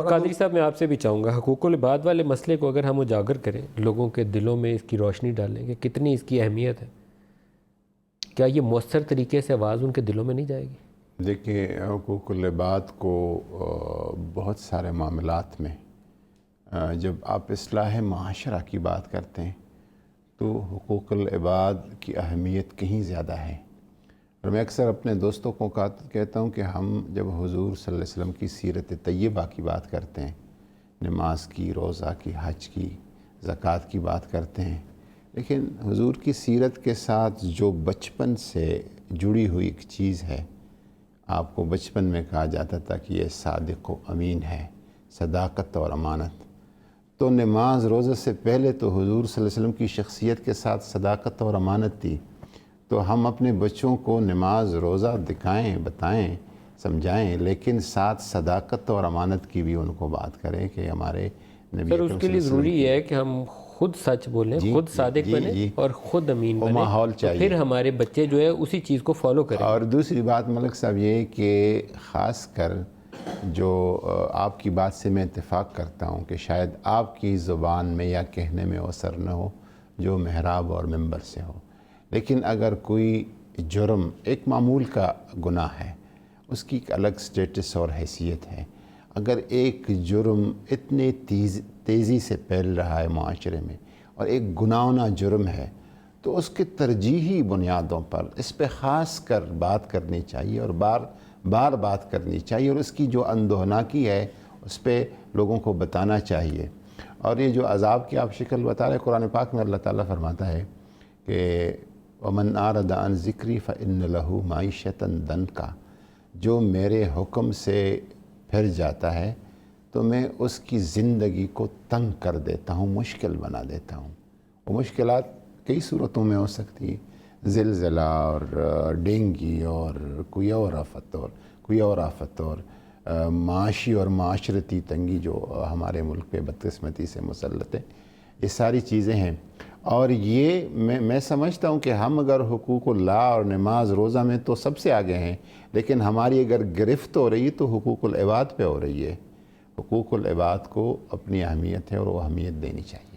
قادری صاحب میں آپ سے بھی چاہوں گا حقوق العباد والے مسئلے کو اگر ہم اجاگر کریں، لوگوں کے دلوں میں اس کی روشنی ڈالیں کہ کتنی اس کی اہمیت ہے، کیا یہ مؤثر طریقے سے آواز ان کے دلوں میں نہیں جائے گی؟ دیکھیں، حقوق العباد کو بہت سارے معاملات میں جب آپ اصلاح معاشرہ کی بات کرتے ہیں تو حقوق العباد کی اہمیت کہیں زیادہ ہے۔ اور میں اکثر اپنے دوستوں کو کہتا ہوں کہ ہم جب حضور صلی اللہ علیہ وسلم کی سیرت طیبہ کی بات کرتے ہیں، نماز کی، روزہ کی، حج کی، زکوٰۃ کی بات کرتے ہیں، لیکن حضور کی سیرت کے ساتھ جو بچپن سے جڑی ہوئی ایک چیز ہے، آپ کو بچپن میں کہا جاتا تھا کہ یہ صادق و امین ہے، صداقت اور امانت۔ تو نماز روزہ سے پہلے تو حضور صلی اللہ علیہ وسلم کی شخصیت کے ساتھ صداقت اور امانت تھی۔ تو ہم اپنے بچوں کو نماز روزہ دکھائیں، بتائیں، سمجھائیں، لیکن ساتھ صداقت اور امانت کی بھی ان کو بات کریں کہ ہمارے نبی سر اس اکرم کے صلی لیے اللہ علیہ وسلم ضروری ہے کہ ہم خود سچ بولیں، خود صادق بنیں اور خود امین وہ بنیں، ماحول تو چاہیے۔ پھر ہمارے بچے جو ہے اسی چیز کو فالو کریں۔ اور دوسری بات ملک صاحب یہ کہ خاص کر جو آپ کی بات سے میں اتفاق کرتا ہوں کہ شاید آپ کی زبان میں یا کہنے میں وہ اثر نہ ہو جو محراب اور منبر سے ہو، لیکن اگر کوئی جرم ایک معمول کا گناہ ہے، اس کی ایک الگ سٹیٹس اور حیثیت ہے۔ اگر ایک جرم اتنے تیزی سے پھیل رہا ہے معاشرے میں اور ایک گناہنہ جرم ہے، تو اس کے ترجیحی بنیادوں پر اس پہ خاص کر بات کرنی چاہیے اور بار بار بات کرنی چاہیے، اور اس کی جو اندوہناکی ہے اس پہ لوگوں کو بتانا چاہیے۔ اور یہ جو عذاب کی آپ شکل بتا رہے، قرآن پاک میں اللہ تعالیٰ فرماتا ہے کہ وَمَنْ أَعْرَضَ عَنْ ذِكْرِي فَإِنَّ لَهُ مَعِيشَةً ضَنْكًا، جو میرے حکم سے پھر جاتا ہے تو میں اس کی زندگی کو تنگ کر دیتا ہوں، مشکل بنا دیتا ہوں۔ وہ مشکلات کئی صورتوں میں ہو سکتی ہیں، زلزلہ اور ڈینگی اور کوئی اور آفت اور معاشی اور معاشرتی تنگی جو ہمارے ملک پہ بدقسمتی سے مسلط ہے، یہ ساری چیزیں ہیں۔ اور یہ میں سمجھتا ہوں کہ ہم اگر حقوق اللہ اور نماز روزہ میں تو سب سے آگے ہیں، لیکن ہماری اگر گرفت ہو رہی ہے تو حقوق العباد پہ ہو رہی ہے۔ حقوق العباد کو اپنی اہمیت ہے اور وہ اہمیت دینی چاہیے۔